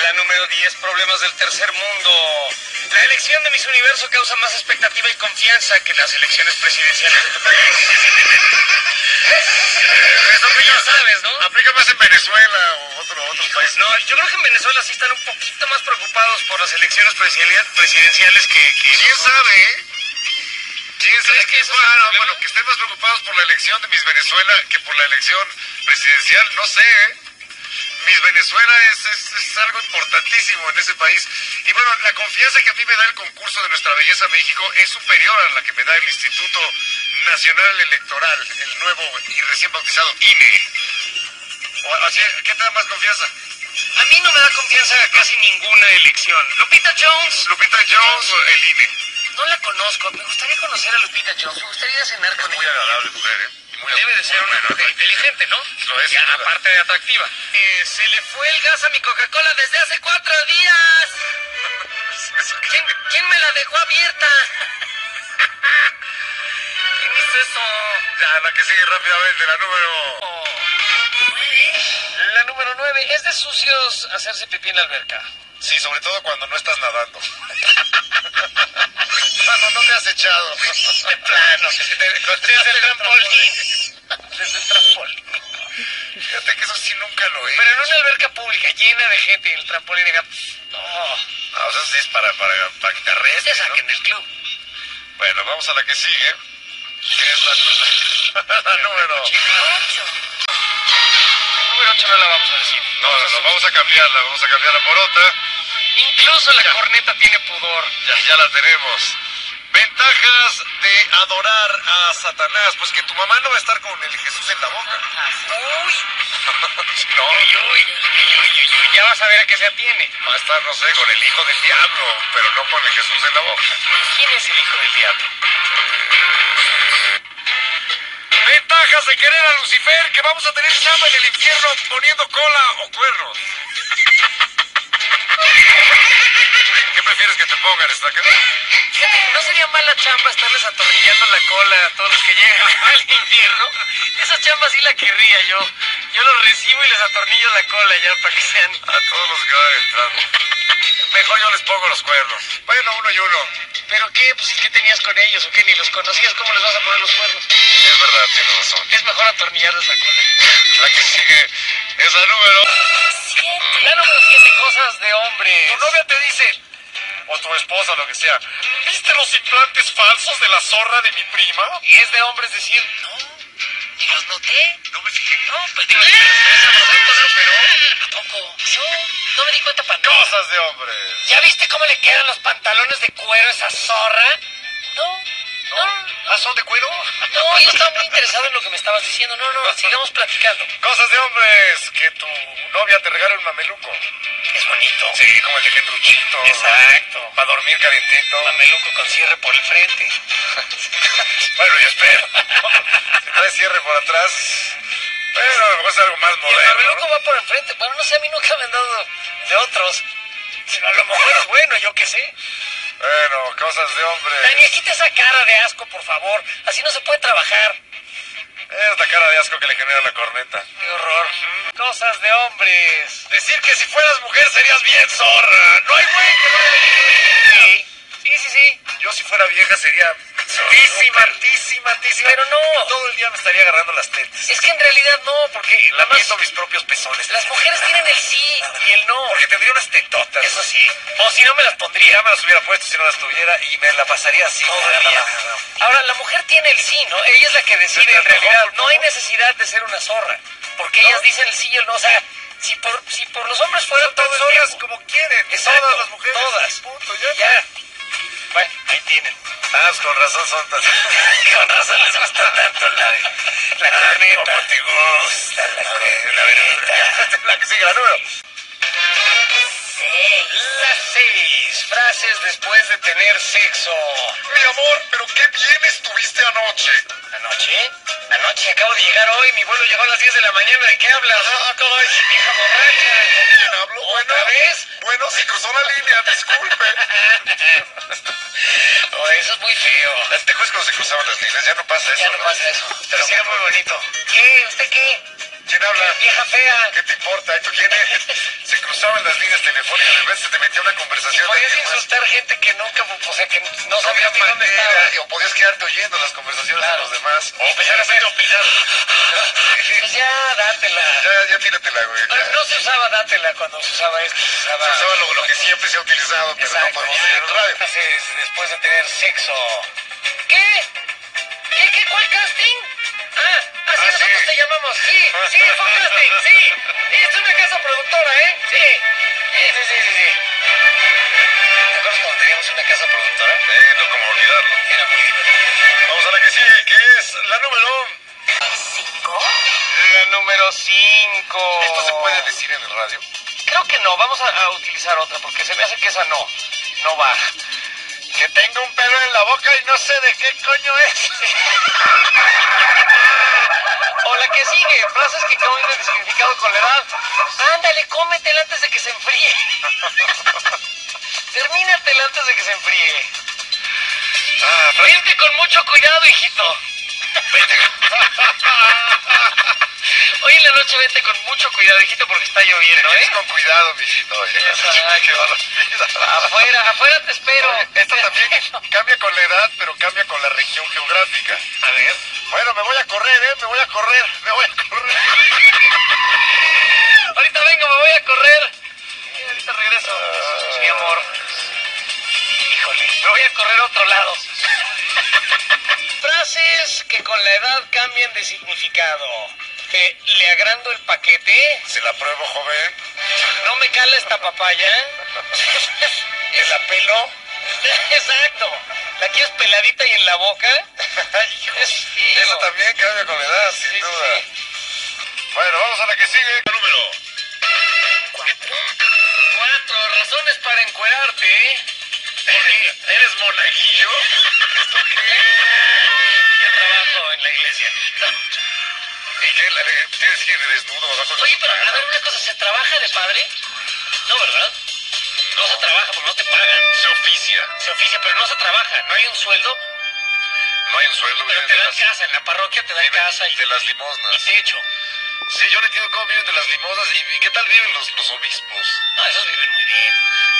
La número 10, problemas del tercer mundo. La elección de Miss Universo causa más expectativa y confianza que las elecciones presidenciales de tu país. Eso que ya sabes, ¿no? Aplica más en Venezuela o otros países. No, yo creo que en Venezuela sí están un poquito más preocupados por las elecciones presidenciales que ¿Quién sabe, eh? ¿Quién sabe? que eso Bueno, que estén más preocupados por la elección de Miss Venezuela que por la elección presidencial, no sé, ¿eh? Miss Venezuela es algo importantísimo en ese país. Y bueno, la confianza que a mí me da el concurso de Nuestra Belleza México es superior a la que me da el Instituto Nacional Electoral, el nuevo y recién bautizado INE. Así, ¿qué te da más confianza? a mí no me da confianza casi ninguna elección. Lupita Jones. ¿Lupita Jones o el INE? No la conozco. Me gustaría conocer a Lupita Jones. Me gustaría ir a cenar con Muy ella. agradable mujer, ¿eh? Debe de ser una mujer inteligente, ¿no? Lo es, Ya, sin duda. aparte de atractiva. Se le fue el gas a mi Coca-Cola desde hace 4 días. ¿Quién me la dejó abierta? ¿Quién hizo eso? Ya, la que sigue rápidamente, la número... La número 9. ¿Es de sucios hacerse pipí en la alberca? Sí, sobre todo cuando no estás nadando. Cuando no te has echado. De plano. Desde el trampolín. Desde el trampolín. Fíjate que eso sí nunca lo he Pero en hecho. una alberca pública llena de gente en el trampolín. No. No, o sea, sí es para que te Ya arrestes, ¿no? saquen del club. Bueno, vamos a la que sigue. Que es la número... 8. La número 8 no la vamos a decir. No, vamos a cambiarla por otra. Incluso la corneta tiene pudor. Ya la tenemos. Ventajas de adorar a Satanás. Pues que tu mamá no va a estar con el Jesús en la boca. Uy. No, Uy. Ya vas a ver a qué se atiene. va a estar, no sé, con el hijo del diablo, pero no con el Jesús en la boca. ¿Quién es el hijo del diablo? Ventajas de querer a Lucifer, que vamos a tener chamba en el infierno poniendo cola o cuernos. ¿Qué prefieres que te pongan, Estaca? Fíjate, ¿no sería mala chamba estarles atornillando la cola a todos los que llegan al infierno? Esa chamba sí la querría yo. Yo los recibo y les atornillo la cola ya para que sean... A todos los que van entrando. Mejor yo les pongo los cuernos. Bueno, uno y uno. ¿Pero qué? Pues ¿qué tenías con ellos o qué? Ni los conocías, ¿cómo les vas a poner los cuernos? Es verdad, tienes razón. Es mejor atornillarles la cola. La que sigue es la número... La número 7, cosas de hombres. Tu novia te dice, o tu esposa, lo que sea, ¿viste los implantes falsos de la zorra de mi prima? Y es de hombres decir, no, ni los noté. No me fijé. No, pues digo, estoy sabrosito, ¿no? Pero, ¿a poco? No me di cuenta para nada. Cosas de hombres. ¿Ya viste cómo le quedan los pantalones de cuero a esa zorra? No. ¿Ah, son de cuero? No, yo estaba muy interesado en lo que me estabas diciendo. No, sigamos platicando. Cosas de hombres, que tu novia te regale un mameluco. Es bonito. Sí, como el de Gendruchito. Exacto. Para dormir calentito. Mameluco con cierre por el frente. Bueno, yo espero. Si trae cierre por atrás, pero a lo mejor es algo más Y el moderno, mameluco ¿no? va por el frente. Bueno, no sé, a mí nunca me han dado de otros. Sino a lo mejor es bueno, yo qué sé. Bueno, cosas de hombres. Dani, quita esa cara de asco, por favor. Así no se puede trabajar. Es la cara de asco que le genera la corneta. Qué horror. Cosas de hombres. Decir que si fueras mujer serías bien zorra. No hay güey que no. Sí. Yo si fuera vieja sería tísima. Pero no. Todo el día me estaría agarrando las tetas. Es que en realidad no, porque Lamiendo mis propios pezones. las mujeres tienen el sí y el no. Porque tendría unas tetotas. Eso sí. O si no me las pondría. Ya me las hubiera puesto si no las tuviera y me la pasaría así. Todo el día. Ahora, la mujer tiene el sí, ¿no? Ella es la que decide en realidad. No hay necesidad de ser una zorra. Porque ellas dicen el sí y el no. O sea, si por los hombres fueran todo el zorras tiempo. como quieren. Exacto, Todas las mujeres. todas. Punto, Ya. Bueno, ahí tienen. Con razón son tan... Con razón les gusta tanto la corneta. ¿Cómo te gusta la verdad? La que sigue, la número. Las 6 frases después de tener sexo. Mi amor, pero qué bien estuviste anoche. ¿Anoche? Anoche acabo de llegar hoy. Mi vuelo llegó a las 10 de la mañana. ¿De qué hablas? Caray. Vieja borracha. ¿Con quién hablo? ¿Otra vez? Bueno, se cruzó la línea, disculpe. Oh, eso es muy feo. ¿Te acuerdas cuando se cruzaban las líneas? Ya no pasa eso. Ya no pasa eso. Pero sí era muy bonito. ¿Qué? ¿Usted qué? ¿Quién habla? Vieja fea. ¿Qué te importa? ¿Esto quién es? Se cruzaban las líneas telefónicas, de vez se te metía una conversación. Podías insultar gente que nunca, o sea, que no sabía ni dónde estaba. O podías quedarte oyendo las conversaciones de los demás. O empezar a hacer opinar. Pues ya, dátela. Ya tíratela, güey. No se usaba dátela cuando se usaba esto. Se usaba lo que siempre se ha utilizado, pero no podemos decir en el radio. Después de tener sexo. ¿Qué? ¿Cuál casting? Así nosotros te llamamos. Sí, fue casting, sí. Es una casa productora, ¿eh? Sí. ¿Te acuerdas cuando teníamos una casa productora? No como olvidarlo. Era muy divertido. Vamos a la que sigue, que es la número... ¿5? La número 5. ¿Esto se puede decir en el radio? Creo que no, vamos a utilizar otra porque se me hace que esa no va. Que tengo un pelo en la boca y no sé de qué coño es. O la que sigue, frases que cambian de significado con la edad. Ándale, cómetela antes de que se enfríe. Termínatela antes de que se enfríe. Vente con mucho cuidado, hijito. Hoy en la noche vente con mucho cuidado, hijito, porque está lloviendo, ¿eh? Con cuidado, mijito. Qué barbaridad. Afuera te espero. Esto también cambia con la edad, pero cambia con la región geográfica. A ver. Bueno, me voy a correr. Ahorita vengo, me voy a correr. Ahorita regreso. Mi amor. Híjole, me voy a correr a otro lado. Frases que con la edad cambian de significado. ¿Le agrando el paquete? Se la pruebo, joven. ¿No me cala esta papaya? ¿Me la pelo? Exacto. ¿La quieres peladita y en la boca? Eso también cambia con la edad, sin duda. Sí. Bueno, vamos a la que sigue. Número 4 razones para encuerarte, ¿eh? ¿Eres monaguillo? Yo trabajo en la iglesia. ¿Y qué? ¿Tienes que ir desnudo abajo de... Oye, pero a ver una cosa, ¿se trabaja de padre? No, ¿verdad? No se trabaja porque no te pagan. Se oficia. Se oficia, pero no se trabaja. ¿No hay un sueldo? No hay un sueldo. Pero te dan casa, en la parroquia te dan casa y... De las limosnas. Y techo. Sí, yo no entiendo cómo viven de las limosnas. ¿Y qué tal viven los obispos? Esos viven muy bien.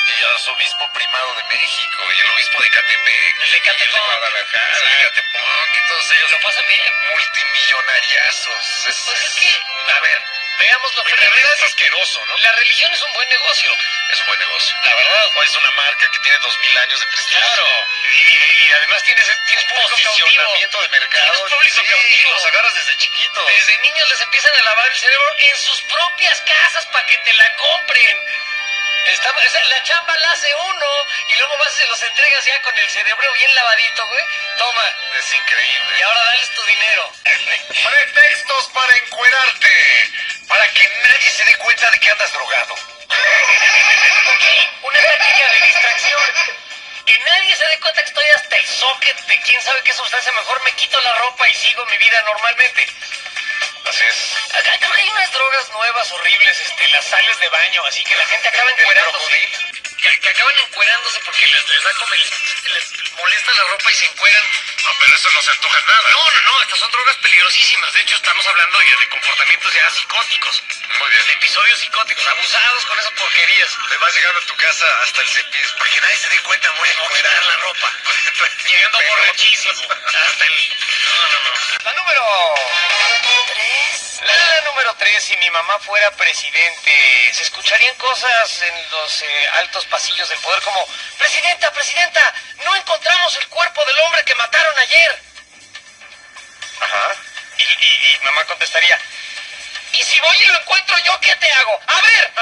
Y arzobispo primado de México, y el obispo de Ecatepec, el de Ecatepec, el de Guadalajara, el de Ecatepec, y todos ellos lo pasan bien. Multimillonariazos. Pues es que, a ver, veamos lo que... En realidad es asqueroso, ¿no? La religión es un buen negocio. Es un buen negocio. La verdad, pues es una marca que tiene 2000 años de prestigio. Claro. Y además tienes posicionamiento de mercado. Tienes público cautivo. Los agarras desde chiquitos. Desde niños les empiezan a lavar el cerebro en sus propias casas para que te la compren. La chamba la hace uno y luego vas y se los entregas ya con el cerebro bien lavadito, güey. Toma. Es increíble. Y ahora dales tu dinero. Pretextos para encuerarte. Para que nadie se dé cuenta de que andas drogado. Ok, una táctica de distracción. Que nadie se dé cuenta que estoy hasta el socket de quién sabe qué sustancia. Mejor me quito la ropa y sigo mi vida normalmente. Así es. Creo que hay unas drogas nuevas horribles, las sales de baño, así que la gente acaba encuerándose. Que acaban encuerándose porque les da como les molesta la ropa y se encueran. No, pero eso no se antoja nada. No, estas son drogas peligrosísimas. De hecho, estamos hablando ya de comportamientos ya psicóticos. Muy bien. De episodios psicóticos, abusados con esas porquerías. Te vas llegando a tu casa hasta el cepillo, para que nadie se dé cuenta, voy a encuerar la ropa. Llegando borrachísimo. Hasta el... No. La número... 3. La número 3, si mi mamá fuera presidente, se escucharían cosas en los altos pasillos del poder como: Presidenta, no encontramos el cuerpo del hombre que mataron ayer. Ajá. Y mamá contestaría: ¿y si voy y lo encuentro yo, qué te hago? A ver,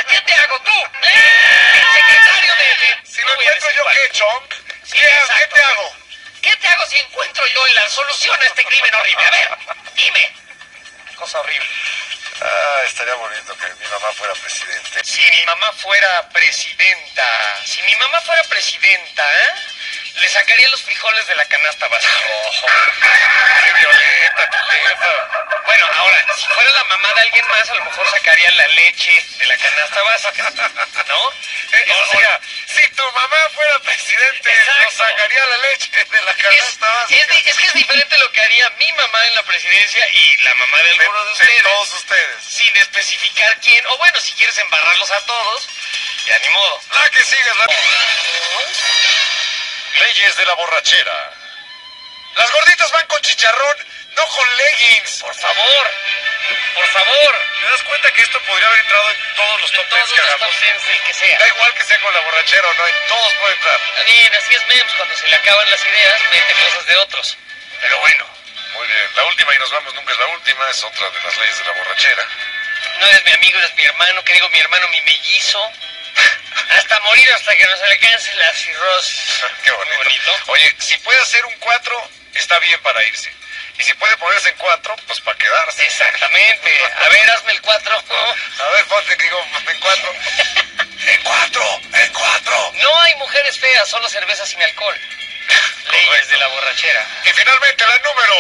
¿qué te hago tú? El secretario de... Si lo encuentro yo, ¿qué, Chong? Sí, ¿Qué te hago? ¿Qué te hago si encuentro yo la solución a este crimen horrible? A ver, dime. Cosa horrible. Estaría bonito que mi mamá fuera presidente. Si mi mamá fuera presidenta, le sacaría los frijoles de la canasta básica. ¡Qué violenta tu jefa! Bueno, ahora, si fuera la mamá de alguien más, a lo mejor sacaría la leche de la canasta básica, ¿no? O sea, si tu mamá fuera presidente, exacto, nos sacaría la leche de la canasta básica. Es que es diferente exactamente lo que haría mi mamá en la presidencia y la mamá de alguno de ustedes. todos ustedes. Sin especificar quién, o bueno, si quieres embarrarlos a todos, ya ni modo. La que sigue es la... Leyes de la borrachera. Las gorditas van con chicharrón, no con leggings. Por favor, por favor. ¿Te das cuenta que esto podría haber entrado en todos los top 10 Todos que los hagamos? top 10 del que sea. Da igual que sea con la borrachera o no, en todos puede entrar. Está bien, así es Mems, cuando se le acaban las ideas, mete cosas de otros. Pero bueno, Muy bien, la última y nos vamos nunca es la última, es otra de las leyes de la borrachera. no eres mi amigo, eres mi hermano, que digo mi hermano, mi mellizo. Hasta morir, hasta que nos alcance la cirrosis. Qué bonito. Muy bonito. Oye, si puede hacer un 4, está bien para irse. Y si puede ponerse en 4, pues para quedarse. Exactamente. A ver, hazme el 4. A ver, ponte, digo, en 4. En 4, en 4. No hay mujeres feas, solo cerveza sin alcohol. Leyes de la borrachera. Y finalmente la número...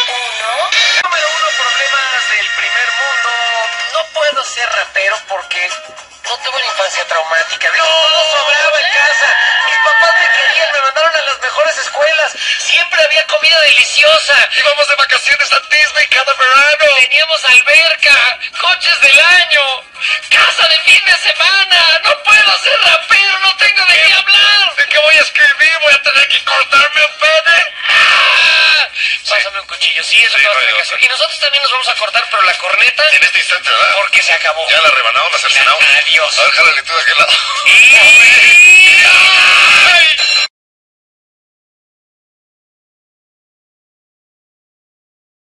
Uno. Número 1, problemas del primer mundo. No puedo ser rapero porque no tuve una infancia traumática. No, sobraba en casa. Mis papás me querían, me mandaron a las mejores escuelas. Siempre había comida deliciosa. Íbamos de vacaciones a Disney cada verano. Teníamos alberca, coches del año, casa de fin de semana. No puedo ser rapero, no tengo de qué hablar. ¿De qué voy a escribir? ¿Voy a tener que cortarme un pene? ¡Ah! Pásame un cuchillo, sí, es lo Sí, que vas a no hay tener que otra. hacer. Y nosotros también nos vamos a cortar, pero la corneta, En este instante, ¿verdad? porque se acabó. Ya la rebanamos, la cercenamos. Adiós. A ver, jálale tú de aquel lado. ¡Y-